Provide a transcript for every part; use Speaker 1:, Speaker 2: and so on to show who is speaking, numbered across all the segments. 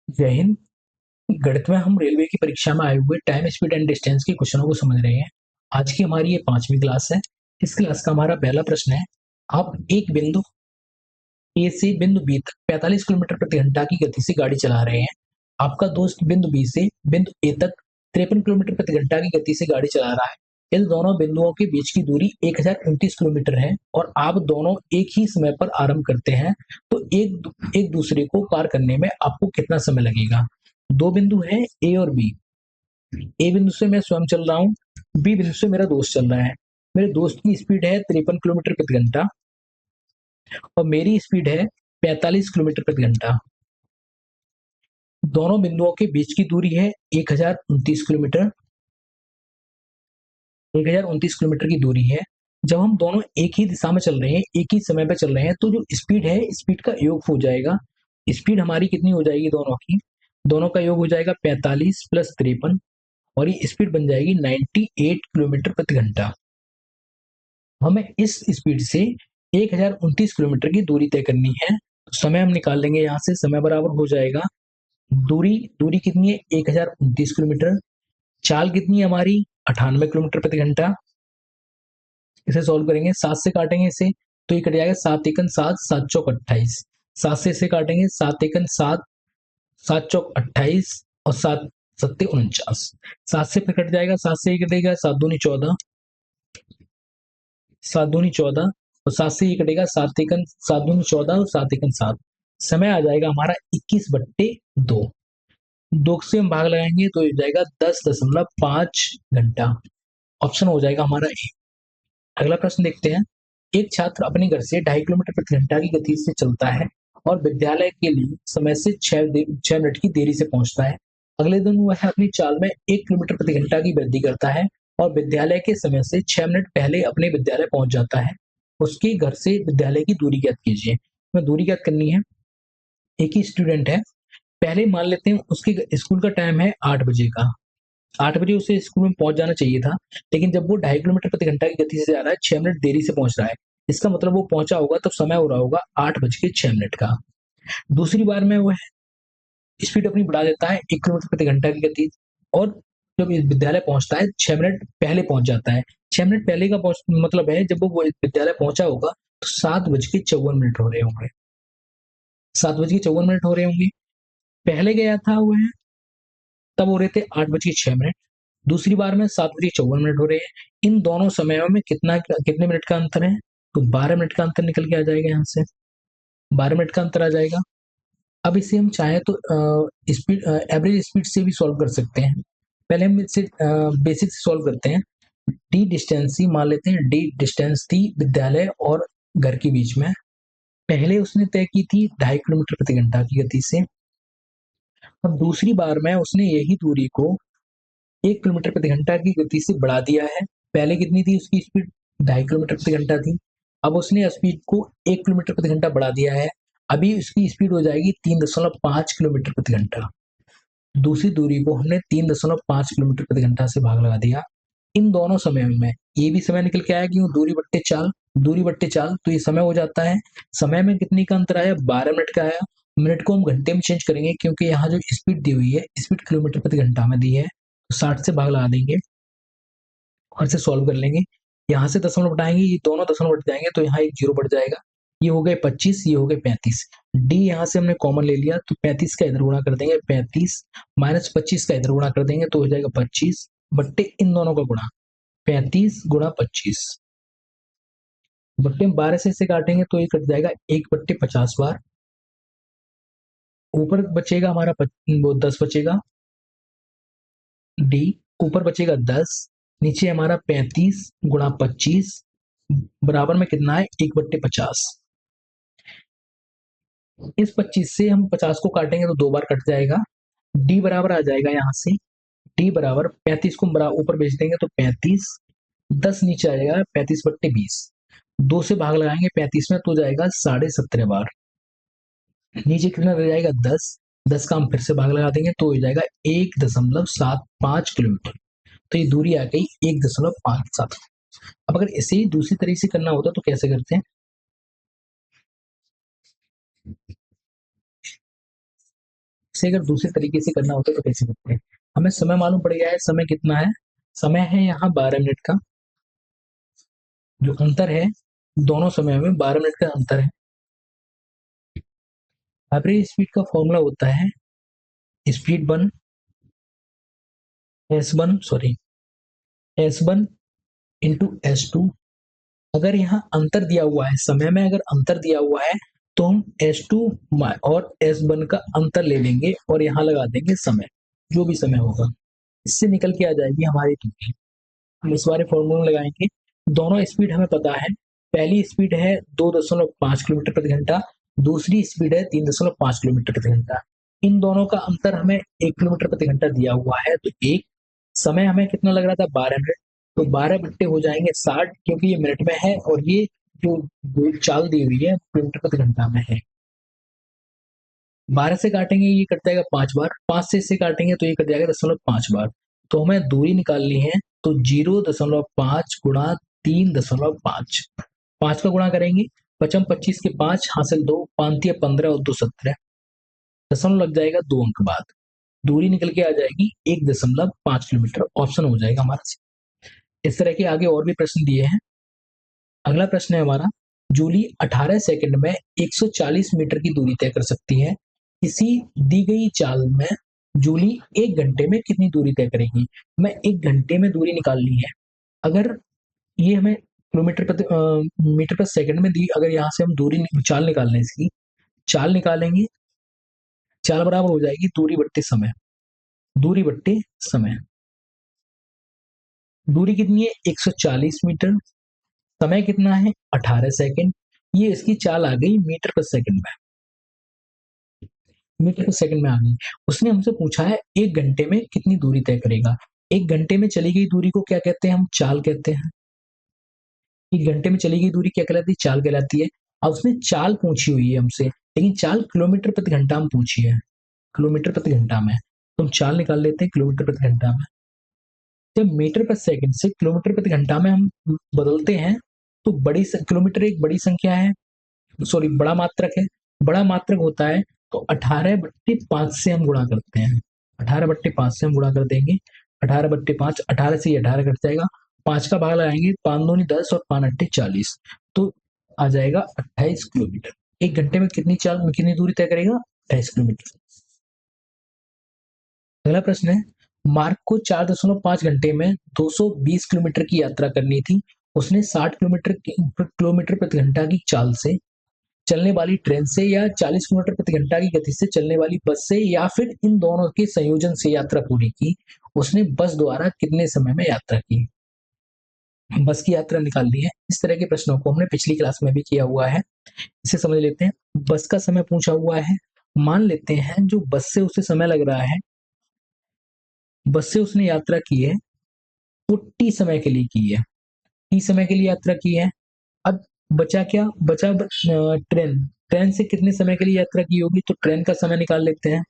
Speaker 1: जय हिंद। गणित में हम रेलवे की परीक्षा में आए हुए टाइम स्पीड एंड डिस्टेंस के क्वेश्चनों को समझ रहे हैं। आज की हमारी ये 5वीं क्लास है। इस क्लास का हमारा पहला प्रश्न है। आप एक बिंदु ए से बिंदु बी तक 45 किलोमीटर प्रति घंटा की गति से गाड़ी चला रहे हैं। आपका दोस्त बिंदु बी से बिंदु ए तक 53 किलोमीटर प्रति घंटा की गति से गाड़ी चला रहा है। इन दोनों बिंदुओं के बीच की दूरी 1029 किलोमीटर है और आप दोनों एक ही समय पर आरंभ करते हैं, तो एक दूसरे को पार करने में आपको कितना समय लगेगा। दो बिंदु है ए और बी। ए बिंदु से मैं स्वयं चल रहा हूँ, बी बिंदु से मेरा दोस्त चल रहा है। मेरे दोस्त की स्पीड है 53 किलोमीटर प्रति घंटा और मेरी स्पीड है 45 किलोमीटर प्रति घंटा। दोनों बिंदुओं के बीच की दूरी है 1029 किलोमीटर। 1029 किलोमीटर की दूरी है। जब हम दोनों एक ही दिशा में चल रहे हैं, एक ही समय पे चल रहे हैं, तो जो स्पीड है, स्पीड का योग हो जाएगा। स्पीड हमारी कितनी हो जाएगी दोनों की? दोनों का योग हो जाएगा 45 प्लस 53 और ये स्पीड बन जाएगी 98 किलोमीटर प्रति घंटा। हमें इस स्पीड से 1029 किलोमीटर की दूरी तय करनी है। तो समय हम निकाल लेंगे, यहाँ से समय बराबर हो जाएगा दूरी दूरी कितनी है 1029 किलोमीटर। चाल कितनी है हमारी 98 किलोमीटर प्रति घंटा। इसे सॉल्व करेंगे, 7 से काटेंगे इसे तो ये कट जाएगा 7 एकन 7, 7 चौक 28। 7 से इसे काटेंगे, 7 एकन 7, 7 चौक 28 और 7 सत्ते 49। 7 से फिर कट जाएगा, 7 से ये कटेगा 7 दूनी 14, 7 दूनी 14 और 7 से ये कटेगा 7 एकन 7 दूनी 14 और 7 एकन 7। समय आ जाएगा हमारा 21/2। 2 से हम भाग लगाएंगे तो ये जाएगा 10.5 घंटा। ऑप्शन हो जाएगा हमारा ए। अगला प्रश्न देखते हैं। एक छात्र अपने घर से 2.5 किलोमीटर प्रति घंटा की गति से चलता है और विद्यालय के लिए समय से 6 मिनट की देरी से पहुंचता है। अगले दिन वह अपनी चाल में 1 किलोमीटर प्रति घंटा की वृद्धि करता है और विद्यालय के समय से 6 मिनट पहले अपने विद्यालय पहुंच जाता है। उसके घर से विद्यालय की दूरी ज्ञात कीजिए। हमें दूरी ज्ञात करनी है। एक ही स्टूडेंट है। पहले मान लेते हैं उसके स्कूल का टाइम है 8 बजे का। 8 बजे उसे स्कूल में पहुंच जाना चाहिए था, लेकिन जब वो 2.5 किलोमीटर प्रति घंटा की गति से जा रहा है, 6 मिनट देरी से पहुंच रहा है। इसका मतलब वो पहुंचा होगा तब समय हो रहा होगा 8 बज के 6 मिनट का। दूसरी बार में वह स्पीड अपनी बढ़ा देता है 1 किलोमीटर प्रति घंटा की गति और जब विद्यालय पहुंचता है 6 मिनट पहले पहुंच जाता है। 6 मिनट पहले का मतलब है जब वो विद्यालय पहुंचा होगा तो 7 बज के 54 मिनट हो रहे होंगे। 7 बज के 54 मिनट हो रहे होंगे। पहले गया था वह, तब हो रहे थे 8 बज के 6 मिनट। दूसरी बार में 7 बजे 54 मिनट हो रहे हैं। इन दोनों समयों में कितने मिनट का अंतर है? तो 12 मिनट का अंतर निकल के आ जाएगा। यहाँ से 12 मिनट का अंतर आ जाएगा। अब इसे हम चाहें तो स्पीड एवरेज स्पीड से भी सॉल्व कर सकते हैं। पहले हम इसे बेसिक से सॉल्व करते हैं। डी डिस्टेंस थी, मान लेते हैं डी डिस्टेंस थी विद्यालय और घर के बीच में। पहले उसने तय की थी 2.5 किलोमीटर प्रति घंटा की गति से। अब दूसरी बार में उसने यही दूरी को 1 किलोमीटर प्रति घंटा की गति से बढ़ा दिया है। पहले कितनी थी उसकी स्पीड? 2.5 किलोमीटर प्रति घंटा थी। अब उसने स्पीड को 1 किलोमीटर प्रति घंटा बढ़ा दिया है। अभी उसकी स्पीड हो जाएगी 3.5 किलोमीटर प्रति घंटा। दूसरी दूरी को हमने 3.5 किलोमीटर प्रति घंटा से भाग लगा दिया। इन दोनों समय में ये भी समय निकल के आया, क्यों? दूरी बट्टे चाल, तो ये समय हो जाता है। समय में कितनी का अंतर आया? 12 मिनट का आया। मिनट को हम घंटे में चेंज करेंगे क्योंकि यहाँ जो स्पीड दी हुई है, स्पीड किलोमीटर प्रति घंटा में दी है, तो 60 से भाग लगा देंगे और इसे सॉल्व कर लेंगे। यहाँ से दशमलव हटाएंगे, ये दोनों दशमलव हट जाएंगे तो यहाँ एक जीरो बढ़ जाएगा। ये हो गए 25, ये हो गए 35। डी यहाँ से हमने कॉमन ले लिया तो 35 का इधर गुणा कर देंगे 35 माइनस 25 का इधर गुणा कर देंगे तो हो जाएगा 25 बट्टे इन दोनों का गुणा 35 गुणा 25 बट्टे में 12 से इसे काटेंगे तो ये कट जाएगा 1/50 बार। ऊपर बचेगा हमारा वो 10 बचेगा। डी ऊपर बचेगा 10, नीचे हमारा 35 गुणा 25 बराबर में कितना है? 1/50। इस 25 से हम 50 को काटेंगे तो 2 बार कट जाएगा। डी बराबर आ जाएगा यहाँ से, डी बराबर 35 को ऊपर भेज देंगे तो 35, 10 नीचे आ जाएगा 35/20। 2 से भाग लगाएंगे 35 में तो जाएगा 17.5 बार। नीचे कितना रह जाएगा? 10, 10 का हम फिर से भाग लगा देंगे तो हो जाएगा 1.75 किलोमीटर। तो ये दूरी आ गई 1.57। अब अगर इसे ही दूसरी तरीके से करना होता तो कैसे करते हैं? इसे अगर दूसरे तरीके से करना होता तो कैसे करते हैं? हमें समय मालूम पड़ गया है, समय कितना है? समय है यहाँ 12 मिनट का। जो अंतर है दोनों समय में 12 मिनट का अंतर है। एवरेज स्पीड का फॉर्मूला होता है speed one S one into S2। अगर यहाँ अंतर दिया हुआ है, समय में अगर अंतर दिया हुआ है तो हम S2 और S1 का अंतर ले लेंगे और यहाँ लगा देंगे समय, जो भी समय होगा। इससे निकल के आ जाएगी हमारी दूरी। हम इस बारे फॉर्मूला लगाएंगे। दोनों स्पीड हमें पता है। पहली स्पीड है 2.5 किलोमीटर प्रति घंटा, दूसरी स्पीड है 3.5 किलोमीटर प्रति घंटा। इन दोनों का अंतर हमें 1 किलोमीटर प्रति घंटा दिया हुआ है, तो एक समय हमें कितना लग रहा था 12 मिनट, तो 12 बट्टे हो जाएंगे 60, क्योंकि ये मिनट में है और ये जो चाल दी हुई है किलोमीटर प्रति घंटा में है। 12 से काटेंगे ये कट जाएगा 5 बार, 5 से इसे काटेंगे तो ये कट जाएगा 0.5 बार। तो हमें दूरी निकालनी है, तो 0.5 गुणा 3.5, 5 का गुणा करेंगे, पचम 25 के 5 हासिल 2, 5 15 और 2 17, दशमलव लग जाएगा 2 अंक बाद। दूरी निकल के आ जाएगी 1.5 किलोमीटर, ऑप्शन हो जाएगा हमारा। इस तरह के आगे और भी प्रश्न दिए हैं। अगला प्रश्न है हमारा, जूली 18 सेकंड में 140 मीटर की दूरी तय कर सकती है। इसी दी गई चाल में जूली 1 घंटे में कितनी दूरी तय करेगी? हमें 1 घंटे में दूरी निकालनी है। अगर ये हमें किलोमीटर प्रति मीटर पर सेकंड में दी, अगर यहाँ से हम दूरी चाल निकालने इसकी चाल निकालेंगे, चाल बराबर हो जाएगी दूरी बट्टे समय। दूरी बट्टे समय, दूरी कितनी है 140 मीटर, समय कितना है 18 सेकंड, ये इसकी चाल आ गई मीटर पर सेकंड में, मीटर पर सेकंड में आ गई। उसने हमसे पूछा है 1 घंटे में कितनी दूरी तय करेगा। 1 घंटे में चली गई दूरी को क्या कहते हैं? हम चाल कहते हैं। 1 घंटे में चली गई दूरी क्या कहलाती है? चाल कहलाती है। अब उसने चाल पूछी हुई है हमसे, लेकिन चाल किलोमीटर प्रति घंटा में पूछी है, किलोमीटर प्रति घंटा में। तो हम चाल निकाल लेते हैं किलोमीटर प्रति घंटा में। जब मीटर पर सेकंड से किलोमीटर प्रति घंटा में हम बदलते हैं तो किलोमीटर एक बड़ी संख्या है, सॉरी बड़ा मात्रक है। बड़ा मात्रक होता है तो 18/5 से हम गुणा करते हैं। 18/5 से हम गुणा कर देंगे। 18/5, 18 से 18 कट जाएगा, 5 का भाग लगाएंगे, 5 दूनी 10 और 5 अट्ठे 40, तो आ जाएगा 28 किलोमीटर। 1 घंटे में कितनी दूरी तय करेगा? 28 किलोमीटर। अगला प्रश्न है, मार्क को 4.5 घंटे में 220 किलोमीटर की यात्रा करनी थी। उसने 60 किलोमीटर प्रति घंटा की चाल से चलने वाली ट्रेन से या 40 किलोमीटर प्रति घंटा की गति से चलने वाली बस से या फिर इन दोनों के संयोजन से यात्रा पूरी की। उसने बस द्वारा कितने समय में यात्रा की? बस की यात्रा निकालनी है। इस तरह के प्रश्नों को हमने पिछली क्लास में भी किया हुआ है, इसे समझ लेते हैं। बस का समय पूछा हुआ है। मान लेते हैं जो बस से उसे समय लग रहा है, बस से उसने यात्रा की है वो टी समय के लिए की है, टी समय के लिए यात्रा की है। अब बचा क्या? बचा ट्रेन। ट्रेन से कितने समय के लिए यात्रा की होगी? तो ट्रेन का समय निकाल लेते हैं।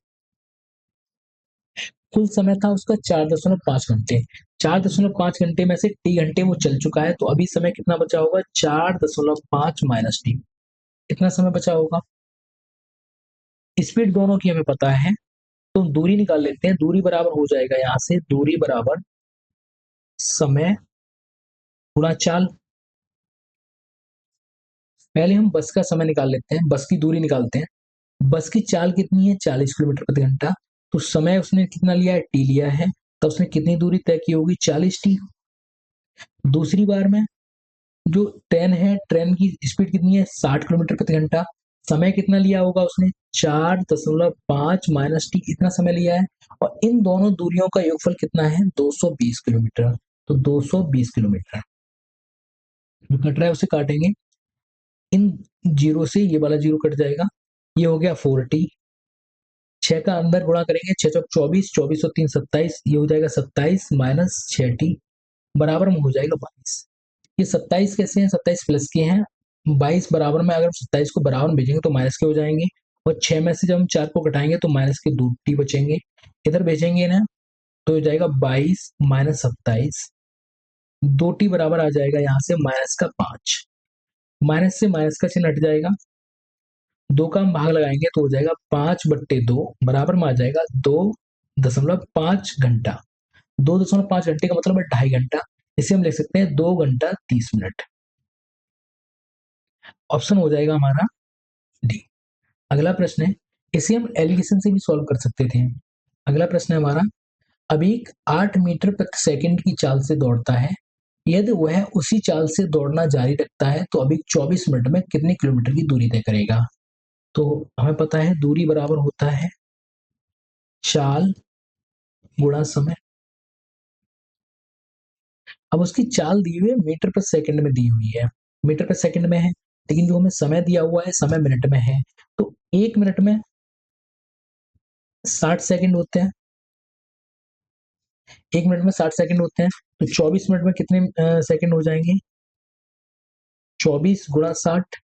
Speaker 1: कुल समय था उसका 4.5 घंटे। 4.5 घंटे में से टी घंटे वो चल चुका है, तो अभी समय कितना बचा होगा? 4.5 माइनस टी, इतना समय बचा होगा। स्पीड दोनों की हमें पता है, तो दूरी निकाल लेते हैं। दूरी बराबर हो जाएगा यहाँ से, दूरी बराबर समय गुणा चाल। पहले हम बस का समय निकाल लेते हैं, बस की दूरी निकालते हैं। बस की चाल कितनी है? 40 किलोमीटर प्रति घंटा। तो समय उसने कितना लिया है? टी लिया है, तो उसने कितनी दूरी तय की होगी? 40 टी। दूसरी बार में जो ट्रेन है, ट्रेन की स्पीड कितनी है? 60 किलोमीटर प्रति घंटा। समय कितना लिया होगा उसने? 4.5 माइनस टी, इतना समय लिया है। और इन दोनों दूरियों का योगफल कितना है? 220 किलोमीटर। तो 220 किलोमीटर जो कट रहा है उसे काटेंगे, इन जीरो से ये वाला जीरो कट जाएगा, ये हो गया 4t। 6 का अंदर गुणा करेंगे, 6 चौक 24, 24 और 3 27, ये हो जाएगा 27 माइनस 6t बराबर में हो जाएगा 22। ये 27 कैसे हैं? 27 प्लस के हैं। 22 बराबर में, अगर 27 को बराबर में भेजेंगे तो माइनस के हो जाएंगे, और 6 में से जब हम 4 को घटाएंगे तो माइनस के 2t बचेंगे। इधर भेजेंगे ना तो हो जाएगा 22 माइनस 27, 2t बराबर आ जाएगा यहाँ से माइनस का 5। माइनस से माइनस का चिन्ह हट जाएगा, 2 का हम भाग लगाएंगे तो हो जाएगा 5/2 बराबर में आ जाएगा 2.5 घंटा। 2.5 घंटे का मतलब है 2.5 घंटा। इसे हम लिख सकते हैं 2 घंटा 30 मिनट। ऑप्शन हो जाएगा हमारा डी। अगला प्रश्न है, इसे हम एलिगेशन से भी सॉल्व कर सकते थे। अगला प्रश्न है हमारा, अभी 8 मीटर प्रति सेकंड की चाल से दौड़ता है। यदि वह उसी चाल से दौड़ना जारी रखता है तो अभी 24 मिनट में कितने किलोमीटर की दूरी तय करेगा। तो हमें पता है दूरी बराबर होता है चाल गुणा समय। अब उसकी चाल दी हुई है मीटर पर सेकंड में दी हुई है, मीटर पर सेकंड में है, लेकिन जो हमें समय दिया हुआ है समय मिनट में है। तो 1 मिनट में 60 सेकंड होते हैं, 1 मिनट में 60 सेकंड होते हैं, तो 24 मिनट में कितने सेकंड हो जाएंगे, 24 × 60।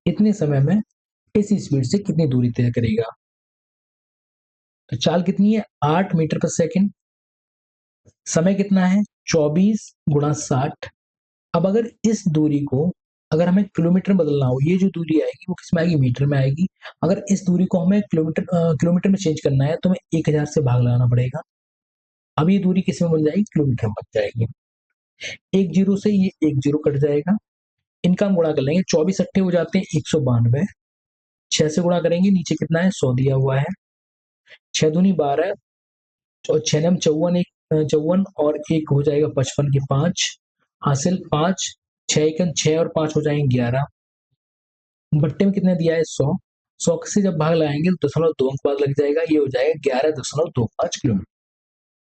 Speaker 1: इतने समय में इस स्पीड से कितनी दूरी तय करेगा। तो चाल कितनी है 8 मीटर पर सेकंड, समय कितना है 24 × 60। अब अगर इस दूरी को अगर हमें किलोमीटर में बदलना हो, ये जो दूरी आएगी वो किस में आएगी, मीटर में आएगी। अगर इस दूरी को हमें किलोमीटर में चेंज करना है तो हमें 1000 से भाग लगाना पड़ेगा। अब ये दूरी किस में बन जाएगी, किलोमीटर में बन जाएगी। एक जीरो से ये एक जीरो कट जाएगा, इनका हम गुणा कर लेंगे, 24 हो जाते हैं 192, 6 से गुणा करेंगे, नीचे कितना है 100 दिया हुआ है, 6 दूनी 12 और 6 54, और एक हो जाएगा 55 के 5 हासिल 5, 6 और 5 हो जाएंगे 11, बट्टे में कितने दिया है 100। 100 से जब भाग लगाएंगे तो 0.2 अंक बाद लग जाएगा, ये हो जाएगा 11.25 किलोमीटर।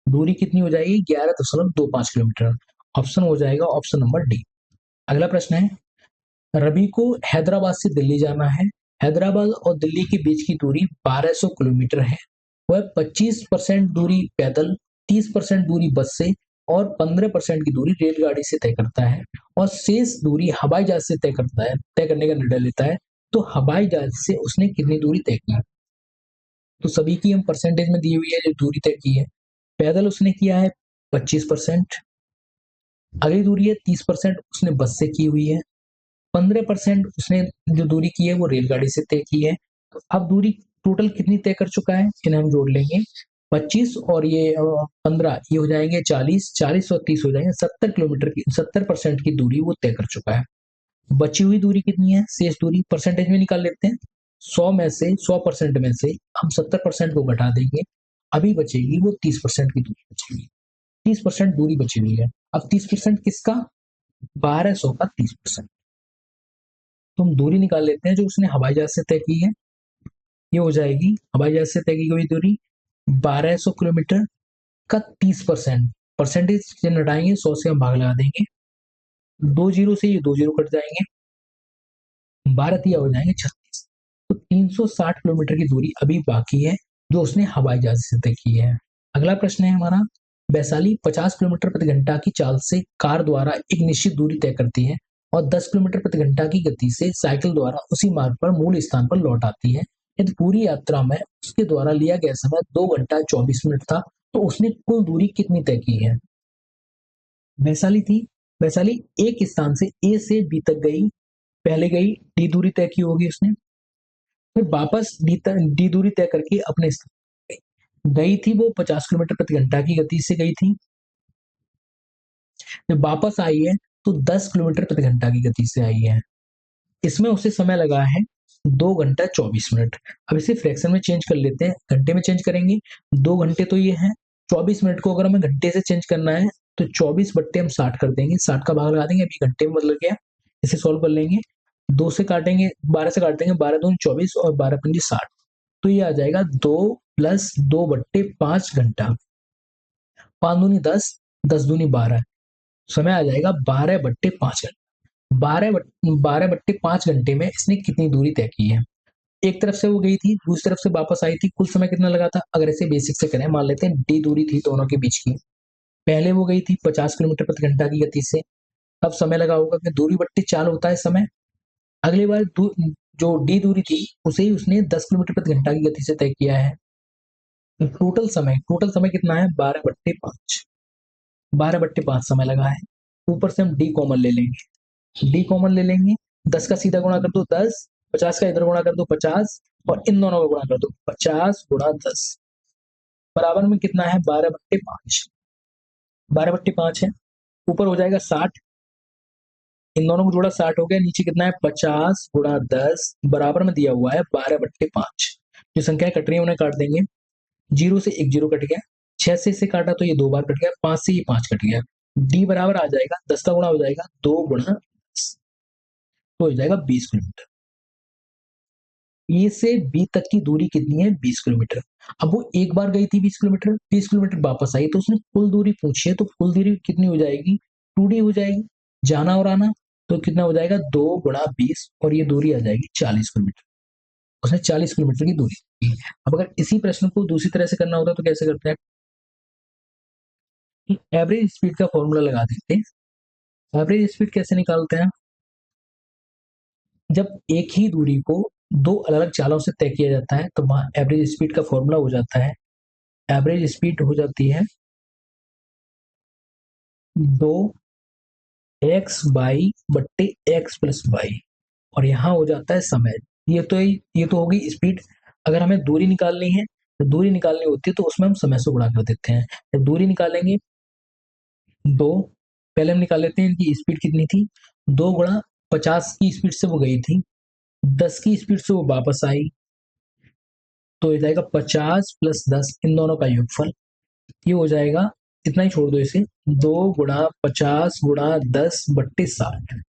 Speaker 1: दूरी कितनी हो जाएगी 11.25 किलोमीटर। ऑप्शन हो जाएगा ऑप्शन नंबर डी। अगला प्रश्न है, रवि को हैदराबाद से दिल्ली जाना है। हैदराबाद और दिल्ली के बीच की दूरी 1200 किलोमीटर है। वह 25% दूरी पैदल, 30% दूरी बस से और 15% की दूरी रेलगाड़ी से तय करता है, और शेष दूरी हवाई जहाज से तय करने का निर्णय लेता है। तो हवाई जहाज से उसने कितनी दूरी तय की। तो सभी की हम परसेंटेज में दी हुई है जो दूरी तय की है। पैदल उसने किया है 25%, अगली दूरी है 30% उसने बस से की हुई है, 15% उसने जो दूरी की है वो रेलगाड़ी से तय की है। तो अब दूरी टोटल कितनी तय कर चुका है, इन्हें हम जोड़ लेंगे, 25 और ये 15, ये हो जाएंगे 40, 40 और 30 हो जाएंगे 70 किलोमीटर की, 70% की दूरी वो तय कर चुका है। बची हुई दूरी कितनी है, शेष दूरी परसेंटेज में निकाल लेते हैं। 100% में से हम 70% को घटा देंगे, अभी बचेगी वो 30% की दूरी बचेगी। 30% दूरी बची हुई है। अब 30% किसका, 1200 का 30%। तो हम दूरी निकाल लेते हैं जो उसने हवाई जहाज से तय की है। ये हो जाएगी हवाई जहाज से तय की हुई दूरी 1200 किलोमीटर का 30%। परसेंटेज से हटाएंगे, 100 से हम भाग लगा देंगे, 2 जीरो से ये 2 जीरो कट जाएंगे, 12 तिया हो जाएंगे 36। तो 360 किलोमीटर की दूरी अभी बाकी है जो उसने हवाई जहाज से तय की है। अगला प्रश्न है हमारा, वैशाली 50 किलोमीटर प्रति घंटा की चाल से कार द्वारा एक निश्चित दूरी तय करती है और 10 किलोमीटर प्रति घंटा की गति से साइकिल द्वारा उसी मार्ग पर मूल स्थान पर लौट आती है। यदि पूरी यात्रा में उसके द्वारा लिया गया समय 2 घंटा 24 मिनट था तो उसने कुल दूरी कितनी तय की है। वैशाली थी, वैशाली एक स्थान से ए से बी तक गई, पहले गई, डी दूरी तय की होगी उसने, फिर वापस डी दूरी तय करके अपने गई थी, वो 50 किलोमीटर प्रति घंटा की गति से गई थी। जब वापस आई है तो 10 किलोमीटर प्रति घंटा की गति से आई है। इसमें उसे समय लगा है 2 घंटा 24 मिनट। अब इसे फ्रैक्शन में चेंज कर लेते हैं, घंटे में चेंज करेंगे। 2 घंटे तो ये है, 24 मिनट को अगर हमें घंटे से चेंज करना है तो 24 बट्टे हम 60 कर देंगे, 60 का भाग लगा देंगे, अभी घंटे में बदल गया। इसे सोल्व कर लेंगे, 2 से काटेंगे, 12 से काट देंगे, 12 दूनी 24 और 12 पंजी 60। तो ये आ जाएगा 2 + 2/5 घंटा, 5 दूनी 10, 10 दूनी 12, समय आ जाएगा 12/5 घंटा। 12/5 घंटे में इसने कितनी दूरी तय की है। एक तरफ से वो गई थी, दूसरी तरफ से वापस आई थी, कुल समय कितना लगा था। अगर इसे बेसिक से करें, मान लेते हैं डी दूरी थी दोनों के बीच की। पहले वो गई थी 50 किलोमीटर प्रति घंटा की गति से, तब समय लगा होगा कि दूरी बट्टी चाल होता है समय। अगली बार जो डी दूरी थी उसे ही उसने 10 किलोमीटर प्रति घंटा की गति से तय किया है। टोटल समय कितना है 12/5, 12/5 समय लगा है। ऊपर से हम डी कॉमन ले लेंगे, डी कॉमन ले लेंगे, 10 का सीधा गुणा कर दो 10, 50 का इधर गुणा कर दो 50 और इन दोनों का गुणा कर दो 50 गुणा 10 बराबर में कितना है 12/5। 12/5 है, ऊपर हो जाएगा 60, इन दोनों को जोड़ा 60 हो गया, नीचे कितना है 50 गुणा 10 बराबर में दिया हुआ है 12/5। जो संख्या कट रही है उन्हें काट देंगे, 0 से एक 0 कट गया, 6 से इसे काटा तो ये 2 बार कट गया, 5 से ये 5 कट गया, डी बराबर आ जाएगा 10 का गुणा हो जाएगा 2 गुणा 10, तो हो जाएगा 20 किलोमीटर। ए से बी तक की दूरी कितनी है 20 किलोमीटर। अब वो एक बार गई थी 20 किलोमीटर, 20 किलोमीटर वापस आई तो उसने कुल दूरी पूछी है, तो कुल दूरी कितनी हो जाएगी 2D हो जाएगी, जाना और आना, तो कितना हो जाएगा 2 गुणा 20 और ये दूरी आ जाएगी 40 किलोमीटर। उसने 40 किलोमीटर की दूरी की। अब अगर इसी प्रश्न को दूसरी तरह से करना होता तो कैसे करते हैं, एवरेज स्पीड का फॉर्मूला लगा देते हैं। एवरेज स्पीड कैसे निकालते हैं, जब एक ही दूरी को दो अलग अलग चालों से तय किया जाता है तो वहां एवरेज स्पीड का फॉर्मूला हो जाता है, एवरेज स्पीड हो जाती है 2x/x+y और यहाँ हो जाता है समय। ये तो होगी स्पीड। अगर हमें दूरी निकालनी है, तो दूरी निकालनी होती है तो उसमें हम समय से गुणा कर देते हैं। जब दूरी निकालेंगे दो, पहले हम निकाल लेते हैं इनकी स्पीड कितनी थी, 2 गुणा 50 की स्पीड से वो गई थी, 10 की स्पीड से वो वापस आई, तो हो जाएगा 50 + 10 इन दोनों का योगफल, ये हो जाएगा, इतना ही छोड़ दो इसे, 2 गुणा 50 गुणा 10/60,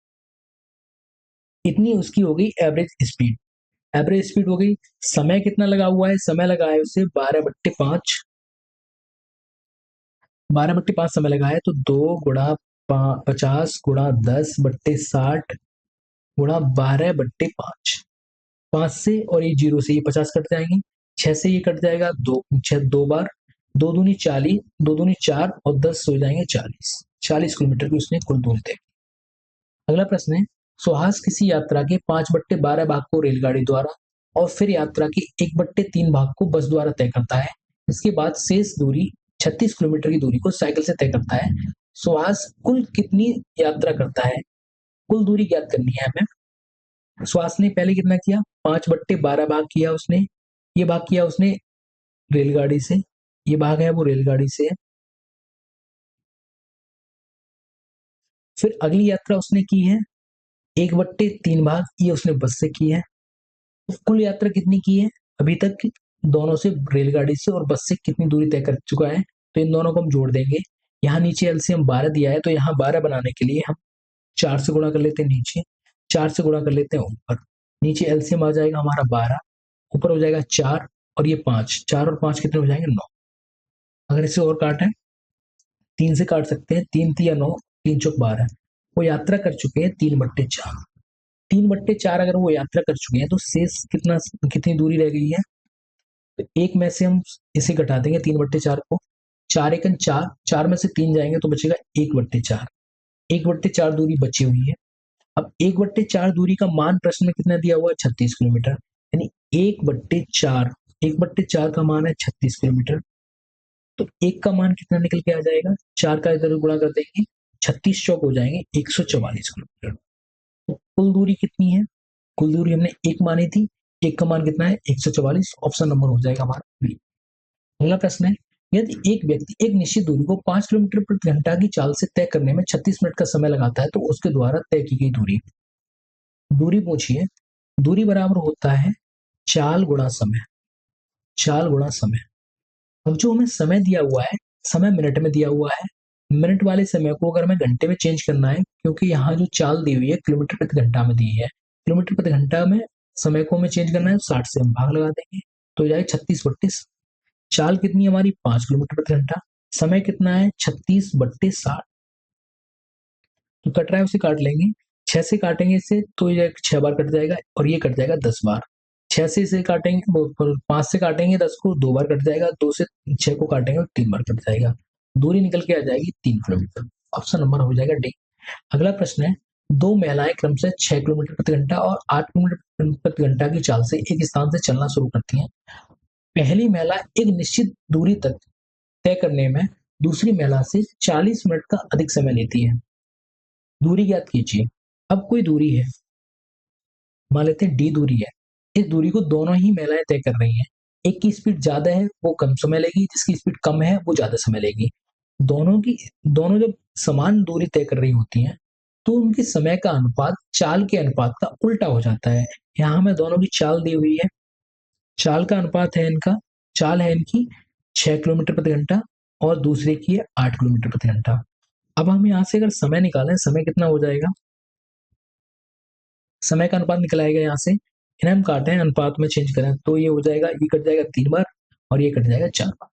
Speaker 1: इतनी उसकी हो गई एवरेज स्पीड। एवरेज स्पीड हो गई। समय कितना लगा हुआ है, समय लगा है उसे 12/5, 12/5 समय लगा है, तो 2 गुणा 50 गुणा 10/60 गुणा 12/5, 5 से और ये 0 से ये 50 कट जाएंगे, 6 से ये कट जाएगा, 2 बार, 2 दूनी 40, 2 दूनी 4 और 10 हो जाएंगे 40, 40 किलोमीटर की उसने कुल दूरी तय। अगला प्रश्न है, सुहास किसी यात्रा के 5/12 भाग को रेलगाड़ी द्वारा और फिर यात्रा के 1/3 भाग को बस द्वारा तय करता है। इसके बाद शेष दूरी 36 किलोमीटर की दूरी को साइकिल से तय करता है। सुहास कुल कितनी यात्रा करता है, कुल दूरी ज्ञात करनी है हमें। सुहास ने पहले कितना किया, 5/12 भाग किया उसने, ये भाग किया उसने रेलगाड़ी से, ये भाग है वो रेलगाड़ी से है। फिर अगली यात्रा उसने की है 1/3 भाग, ये उसने बस से की है। तो कुल यात्रा कितनी की है अभी तक, दोनों से, रेलगाड़ी से और बस से कितनी दूरी तय कर चुका है, तो इन दोनों को हम जोड़ देंगे। यहाँ नीचे एलसीएम 12 दिया है, तो यहाँ 12 बनाने के लिए हम 4 से गुणा कर लेते हैं नीचे, 4 से गुणा कर लेते हैं ऊपर, नीचे एलसीएम आ जाएगा हमारा 12, ऊपर हो जाएगा 4 और ये 5, 4 और 5 कितने हो जाएंगे 9। अगर इसे और काटें 3 से काट सकते हैं, 3 × 3 = 9, 3 × 4 = 12। वो यात्रा कर चुके हैं 3/4, 3/4 अगर वो यात्रा कर चुके हैं तो शेष कितनी दूरी रह गई है, तो एक में से हम इसे घटा देंगे 3/4 को, 4 × 4, 4 में से 3 जाएंगे तो बचेगा 1/4, 1/4 दूरी बची हुई है। अब 1/4 दूरी का मान प्रश्न में कितना दिया हुआ है 36 किलोमीटर, यानी 1/4, 1/4 का मान है 36 किलोमीटर, तो एक का मान कितना निकल के आ जाएगा, 4 का इधर गुणा कर देंगे, 36 चौक हो जाएंगे 144 किलोमीटर। तो कुल दूरी कितनी है, कुल दूरी हमने एक मानी थी, एक का मान कितना है 144, ऑप्शन नंबर हो जाएगा हमारा बी। अगला प्रश्न है, यदि एक व्यक्ति एक निश्चित दूरी को 5 किलोमीटर प्रति घंटा की चाल से तय करने में 36 मिनट का समय लगाता है तो उसके द्वारा तय की गई दूरी, दूरी पूछिए, दूरी बराबर होता है चाल गुणा समय, चाल गुणा समय। अब जो हमें समय दिया हुआ है, समय मिनट में दिया हुआ है, मिनट वाले समय को अगर हमें घंटे में चेंज करना है, क्योंकि यहाँ जो चाल दी हुई है किलोमीटर प्रति घंटा में दी है, किलोमीटर प्रति घंटा में समय को हमें चेंज करना है, 60 से हम भाग लगा देंगे तो जाए 36/60। चाल कितनी है हमारी 5 किलोमीटर प्रति घंटा, समय कितना है 36/60, तो कट रहा है उसे काट लेंगे, 6 से काटेंगे इसे तो ये 6 बार कट जाएगा और ये कट जाएगा 10 बार, 6 से इसे काटेंगे, 5 से काटेंगे 10 को 2 बार कट जाएगा, 2 से 6 को काटेंगे और 3 बार कट जाएगा, दूरी निकल के आ जाएगी 3 किलोमीटर, ऑप्शन नंबर हो जाएगा डी। अगला प्रश्न है, दो महिलाएं क्रमशः 6 किलोमीटर प्रति घंटा और 8 किलोमीटर प्रति घंटा की चाल से एक स्थान से चलना शुरू करती हैं। पहली महिला एक निश्चित दूरी तक तय करने में दूसरी महिला से 40 मिनट का अधिक समय लेती है, दूरी ज्ञात कीजिए। अब कोई दूरी है, मान लेते हैं डी दूरी है। इस दूरी को दोनों ही महिलाएं तय कर रही हैं। एक की स्पीड ज्यादा है वो कम समय लेगी, जिसकी स्पीड कम है वो ज्यादा समय लेगी। दोनों जब समान दूरी तय कर रही होती हैं तो उनके समय का अनुपात चाल के अनुपात का उल्टा हो जाता है। यहाँ हमें दोनों की चाल दी हुई है। चाल का अनुपात है इनका, चाल है इनकी 6 किलोमीटर प्रति घंटा और दूसरे की है 8 किलोमीटर प्रति घंटा। अब हम यहाँ से अगर समय निकालें, समय कितना हो जाएगा, समय का अनुपात निकल आएगा यहाँ से। इन्हें हम काटें, अनुपात में चेंज करें तो ये हो जाएगा, ये कट जाएगा 3 बार और ये कट जाएगा 4 बार।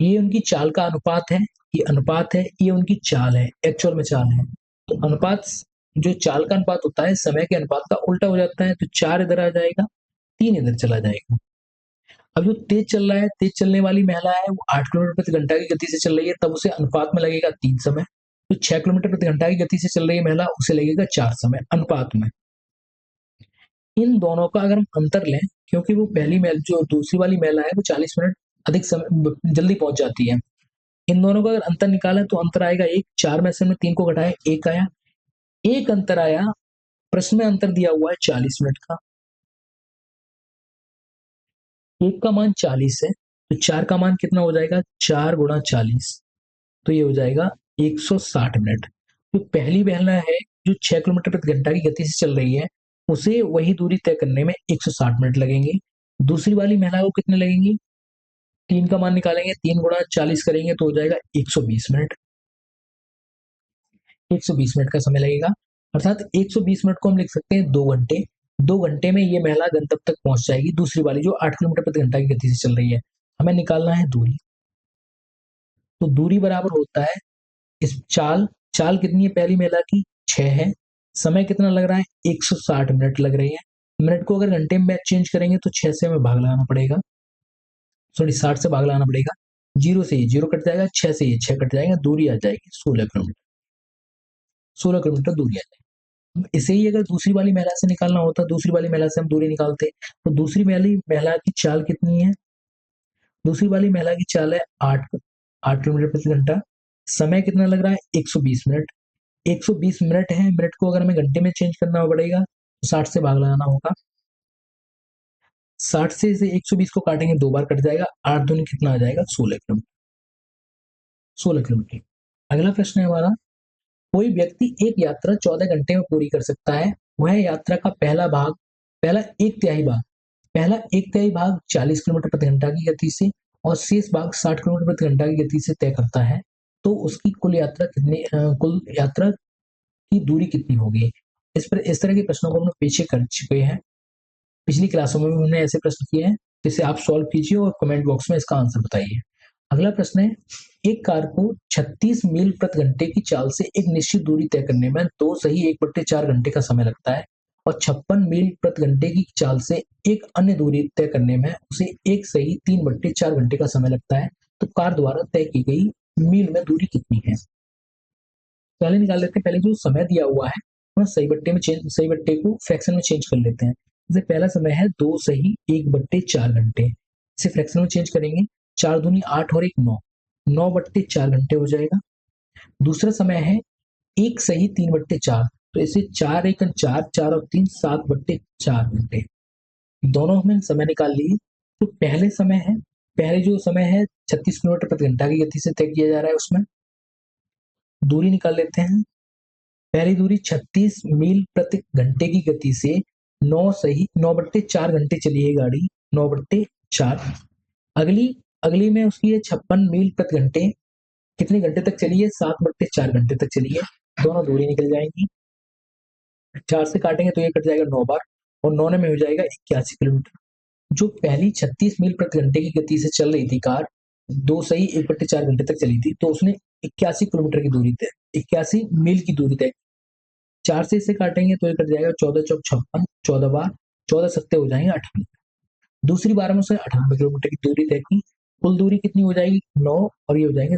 Speaker 1: ये उनकी चाल का अनुपात है, ये अनुपात है, ये उनकी चाल है, एक्चुअल में चाल है। तो अनुपात, जो चाल का अनुपात होता है समय के अनुपात का उल्टा हो जाता है, तो 4 इधर आ जाएगा, 3 इधर चला जाएगा। अब जो तेज चल रहा है, तेज चलने वाली महिला है वो 8 किलोमीटर प्रति घंटा की गति से चल रही है, तब उसे अनुपात में लगेगा 3 समय। तो 6 किलोमीटर प्रति घंटा की गति से चल रही है महिला, उसे लगेगा 4 समय अनुपात में। इन दोनों का अगर हम अंतर लें, क्योंकि वो पहली महिला, जो दूसरी वाली महिला है वो 40 मिनट अधिक समय जल्दी पहुंच जाती है, इन दोनों का अगर अंतर निकालें तो अंतर आएगा 1। 4 में से हमने 3 को घटाया, 1 आया। एक अंतर आया, प्रश्न में अंतर दिया हुआ है 40 मिनट का। 1 का मान 40 है तो 4 का मान कितना हो जाएगा, 4 गुणा 40, तो ये हो जाएगा 160 मिनट। जो पहली महिला है जो 6 किलोमीटर प्रति घंटा की गति से चल रही है, उसे वही दूरी तय करने में 160 मिनट लगेंगे। दूसरी वाली महिला को कितने लगेंगे, 3 का मान निकालेंगे, 3 गुणा 40 करेंगे तो हो जाएगा 120 मिनट। 120 मिनट का समय लगेगा, अर्थात 120 मिनट को हम लिख सकते हैं 2 घंटे। 2 घंटे में ये महिला गंतव्य तक पहुंच जाएगी, दूसरी वाली जो 8 किलोमीटर प्रति घंटा की गति से चल रही है। हमें निकालना है दूरी, तो दूरी बराबर होता है इस चाल, चाल कितनी है पहली महिला की, 6 है। समय कितना लग रहा है, 160 मिनट लग रही है। मिनट को अगर घंटे में चेंज करेंगे तो 6 से हमें भाग लगाना पड़ेगा, सॉरी 60 से भाग लगाना पड़ेगा। 0 से ये 0 कट जाएगा, 6 से ये 6 कट जाएगा, दूरी आ जाएगी 16 किलोमीटर। 16 किलोमीटर दूरी आ जाएगी। इसे ही अगर दूसरी वाली महिला से निकालना होता, दूसरी वाली महिला से हम दूरी निकालते, तो दूसरी वाली महिला की चाल कितनी है, दूसरी वाली महिला की चाल है 8 किलोमीटर प्रति घंटा। समय कितना लग रहा है, 120 मिनट। 120 मिनट है, मिनट को अगर हमें घंटे में चेंज करना पड़ेगा तो 60 से भाग लगाना होगा। 60 से इसे 120 को काटेंगे, 2 बार कट जाएगा, 8 दूनी कितना आ जाएगा, 16 किलोमीटर। 16 किलोमीटर। अगला प्रश्न है हमारा, कोई व्यक्ति एक यात्रा 14 घंटे में पूरी कर सकता है। वह यात्रा का पहला एक तिहाई भाग 40 किलोमीटर प्रति घंटा की गति से और शेष भाग 60 किलोमीटर प्रति घंटा की गति से तय करता है, तो उसकी कुल यात्रा की दूरी कितनी होगी। इस तरह के प्रश्नों को हम लोग पीछे कर चुके हैं, पिछली क्लासों में भी हमने ऐसे प्रश्न किए हैं, जिसे आप सॉल्व कीजिए और कमेंट बॉक्स में इसका आंसर बताइए। अगला प्रश्न है, एक कार को 36 मील प्रति घंटे की चाल से एक निश्चित दूरी तय करने में 2 सही 1/4 घंटे का समय लगता है और 56 मील प्रति घंटे की चाल से एक अन्य दूरी तय करने में उसे 1 सही 3/4 घंटे का समय लगता है, तो कार द्वारा तय की गई मील में दूरी कितनी है। पहले निकाल लेते हैं, पहले जो समय दिया हुआ है सही बट्टे को फ्रैक्शन में चेंज कर लेते हैं। जैसे पहला समय है 2 सही 1/4 घंटे, इसे फ्रैक्शन में चेंज करेंगे, 4 दूनी 8 और 1 9, 9/4 घंटे हो जाएगा। दूसरा समय है 1 सही 3/4, तो इसे 4 1 4, 4 और 3 7/4 घंटे। दोनों हमने समय निकाल लिए। तो पहले जो समय है 36 किलोमीटर प्रति घंटा की गति से तय किया जा रहा है, उसमें दूरी निकाल लेते हैं। पहली दूरी 36 मील प्रति घंटे की गति से 9/4 घंटे चली है गाड़ी, 9/4। अगली में उसकी है 56 मील प्रति घंटे, कितने घंटे तक चली है, 7/4 घंटे तक चली है। दोनों दूरी निकल जाएंगी, 4 से काटेंगे तो ये कट जाएगा 9 बार और 9 में हो जाएगा 81 किलोमीटर। जो पहली 36 मील प्रति घंटे की गति से चल रही थी कार, 2 सही 1/4 घंटे तक चली थी, तो उसने 81 किलोमीटर की दूरी तय, 81 मील की दूरी तय। 4 से इसे काटेंगे तो ये कट जाएगा, 14 चौक 56, 14 बार, 14 सत्ते हो जाएंगे 98। दूसरी बार में उसने 98 किलोमीटर की दूरी तय की, कुल दूरी कितनी हो जाएगी, 9 और ये हो जाएंगे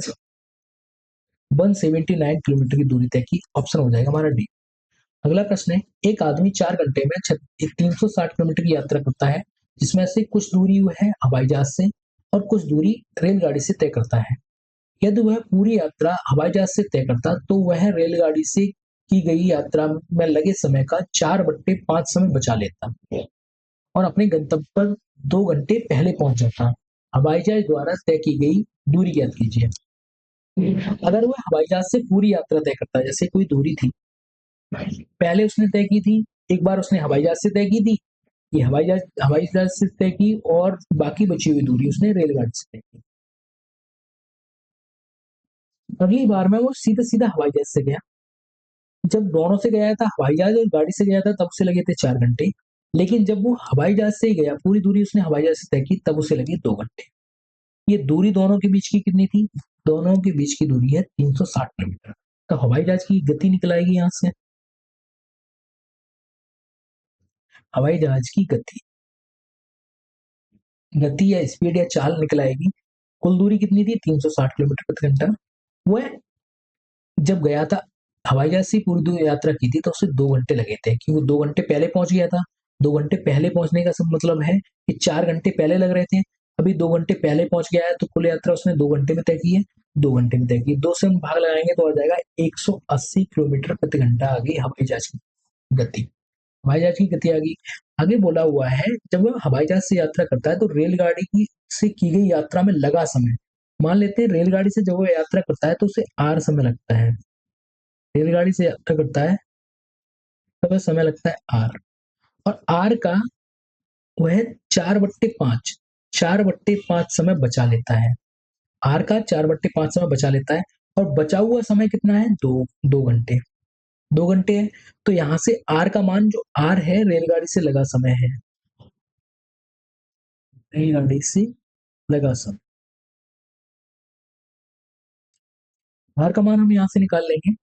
Speaker 1: 179 किलोमीटर की दूरी तय की, ऑप्शन हो जाएगा हमारा डी। अगला प्रश्न है, एक आदमी 4 घंटे में 360 किलोमीटर की यात्रा करता है, जिसमें से कुछ दूरी है हवाई जहाज से और कुछ दूरी रेलगाड़ी से तय करता है। यदि वह पूरी यात्रा हवाई जहाज से तय करता तो वह रेलगाड़ी से की गई यात्रा में लगे समय का 4/5 समय बचा लेता और अपने गंतव्य पर 2 घंटे पहले पहुंच जाता। हवाई जहाज द्वारा तय की गई दूरी ज्ञात कीजिए। अगर वह हवाई जहाज से पूरी यात्रा तय करता है, जैसे कोई दूरी थी, पहले उसने तय की थी, एक बार उसने हवाई जहाज से तय की थी, ये हवाई जहाज से तय की और बाकी बची हुई दूरी उसने रेलगाड़ी से तय की। अगली बार में वो सीधा-सीधा हवाई जहाज से गया। जब दोनों से गया था, हवाई जहाज और गाड़ी से गया था, तब उसे लगे थे 4 घंटे। लेकिन जब वो हवाई जहाज से ही गया, पूरी दूरी उसने हवाई जहाज से तय की, तब उसे लगे 2 घंटे। ये दूरी दोनों के बीच की कितनी थी? दोनों के बीच की दूरी है 360 किलोमीटर। तो हवाई जहाज की गति निकल आएगी यहाँ से। हवाई जहाज की गति या स्पीड या चाल निकल आएगी। कुल दूरी कितनी थी? 360 किलोमीटर प्रति घंटा। वह जब गया था, हवाई जहाज से पूरी दूरी यात्रा की थी, तो उसे 2 घंटे लगे थे, क्योंकि 2 घंटे पहले पहुंच गया था। 2 घंटे पहले पहुंचने का सब मतलब है कि 4 घंटे पहले लग रहे थे। अभी 2 घंटे पहले पहुंच गया है, तो कुल यात्रा उसने 2 घंटे में तय की है। 2 घंटे में तय की। 2 से हम भाग लगाएंगे तो आ जाएगा 180 किलोमीटर प्रति घंटा आ गई हवाई जहाज की गति। हवाई जहाज की गति आ गई। आगे बोला हुआ है, जब वह हवाई जहाज से यात्रा करता है, तो रेलगाड़ी की से की गई यात्रा में लगा समय, मान लेते हैं रेलगाड़ी से जब वो यात्रा करता है तो उसे आर समय लगता है। रेलगाड़ी से यात्रा करता है तो वह समय लगता है आर, और आर का वह 4/5 4/5 समय बचा लेता है। आर का 4/5 समय बचा लेता है, और बचा हुआ समय कितना है? 2 घंटे। 2 घंटे है, तो यहां से आर का मान, जो आर है रेलगाड़ी से लगा समय है, रेलगाड़ी से लगा समय, आर का मान हम यहां से निकाल लेंगे।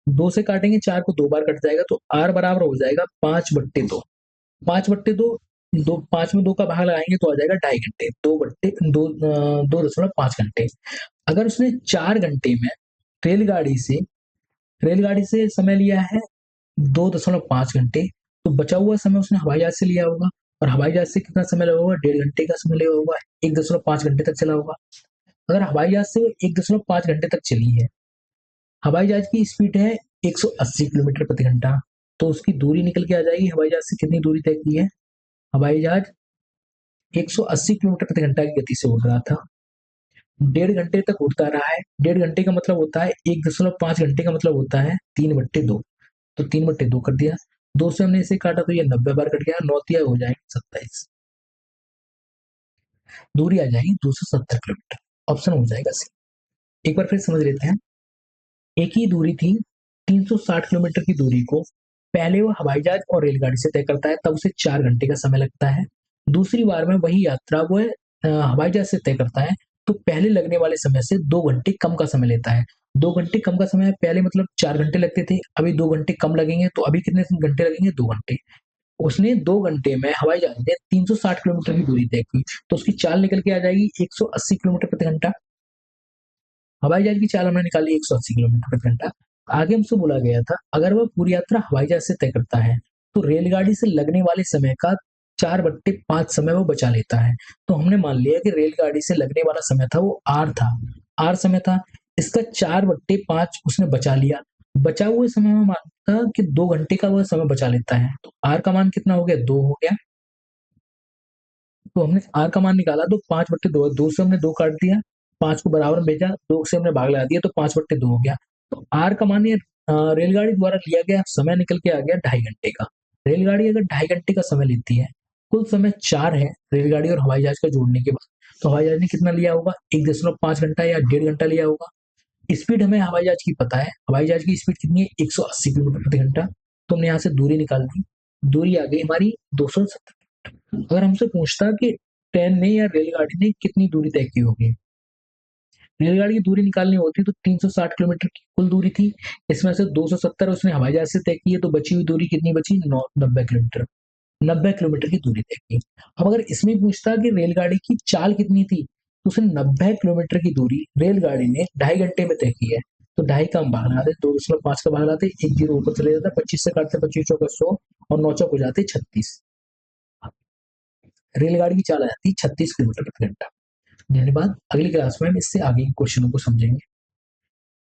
Speaker 1: 2 से काटेंगे, 4 को 2 बार कट जाएगा, तो आर बराबर हो जाएगा 5/2। 5/2, 5 में 2 का भाग लगाएंगे तो आ जाएगा 2.5 घंटे। 2.5 घंटे। अगर उसने 4 घंटे में रेलगाड़ी से रेलगाड़ी से समय लिया है 2.5 घंटे, तो बचा हुआ समय उसने हवाई जहाज से लिया होगा, और हवाई जहाज से कितना समय लगा होगा? 1.5 घंटे का समय लगा होगा। 1.5 घंटे तक चला होगा। अगर हवाई जहाज से 1.5 घंटे तक चली है, हवाई जहाज की स्पीड है 180 किलोमीटर प्रति घंटा, तो उसकी दूरी निकल के आ जाएगी। हवाई जहाज से कितनी दूरी तय की है? हवाई जहाज 180 किलोमीटर प्रति घंटा की गति से उड़ रहा था। 1.5 घंटे तक उड़ता रहा है। 1.5 घंटे का मतलब होता है 1.5 घंटे का मतलब होता है 3/2। तो 3/2 कर दिया। 2 से हमने इसे काटा तो ये 90 बार कट गया। 9 तिया हो जाएंगे 27। दूरी आ जाएगी 270 किलोमीटर। ऑप्शन हो जाएगा सी। एक बार फिर समझ लेते हैं। एक ही दूरी थी, 360 किलोमीटर की दूरी को पहले वो हवाई जहाज और रेलगाड़ी से तय करता है, तब उसे 4 घंटे का समय लगता है। दूसरी बार में वही यात्रा वो हवाई जहाज से तय करता है, तो पहले लगने वाले समय से 2 घंटे कम का समय लेता है। 2 घंटे कम का समय, पहले मतलब 4 घंटे लगते थे, अभी 2 घंटे कम लगेंगे, तो अभी कितने घंटे लगेंगे? 2 घंटे। उसने 2 घंटे में हवाई जहाज ने 360 किलोमीटर की दूरी तय की, तो उसकी चाल निकल के आ जाएगी 180 किलोमीटर प्रति घंटा। हवाई जहाज की चाल हमने निकाली 180 किलोमीटर प्रति घंटा। आगे हमसे बोला गया था, अगर वह पूरी यात्रा हवाई जहाज से तय करता है, तो रेलगाड़ी से लगने वाले समय का 4/5 समय वो बचा लेता है। तो हमने मान लिया कि रेलगाड़ी से लगने वाला समय था वो आर था, आर समय था। इसका 4/5 उसने बचा लिया। बचा हुए समय में मानता कि 2 घंटे का वह समय बचा लेता है, तो आर का मान कितना हो गया? 2 हो गया। तो हमने आर का मान निकाला, तो 5/2, 2 से हमने 2 काट दिया, 5 को बराबर में भेजा, 2 से हमने भाग लगा दिया, तो 5/2 हो गया। तो आर का मान ये रेलगाड़ी द्वारा लिया गया समय निकल के आ गया 2.5 घंटे का। रेलगाड़ी अगर 2.5 घंटे का समय लेती है, कुल समय 4 है रेलगाड़ी और हवाई जहाज का जोड़ने के बाद, तो हवाई जहाज ने कितना लिया होगा? 1.5 घंटा या 1.5 घंटा लिया होगा। स्पीड हमें हवाई जहाज की पता है, हवाई जहाज की स्पीड कितनी है? 180 किलोमीटर प्रति घंटा। तो हमने यहाँ से दूरी निकाल दी, दूरी आ गई हमारी 270। अगर हमसे पूछता कि ट्रेन ने या रेलगाड़ी ने कितनी दूरी तय की होगी, रेलगाड़ी की दूरी निकालनी होती तो 360 किलोमीटर की कुल दूरी थी, इसमें से 270 उसने हवाई जहाज से तय की है, तो बची हुई दूरी कितनी बची? 90 किलोमीटर। 90 किलोमीटर की दूरी तय की। अब अगर इसमें पूछता कि रेलगाड़ी की चाल कितनी थी, तो उसने 90 किलोमीटर की दूरी रेलगाड़ी ने 2.5 घंटे में तय की है। तो 2.5 का हम भाग लगाते, 2.5 का भाग लगाते, एक जीरो ऊपर चले जाता, 25 से काटते, 25 चौका 100, और 9 चौक हो जाते 36। रेलगाड़ी की चाल आ जाती है 36 किलोमीटर प्रति घंटा। धन्यवाद। अगली क्लास में हम इससे आगे के क्वेश्चनों को समझेंगे।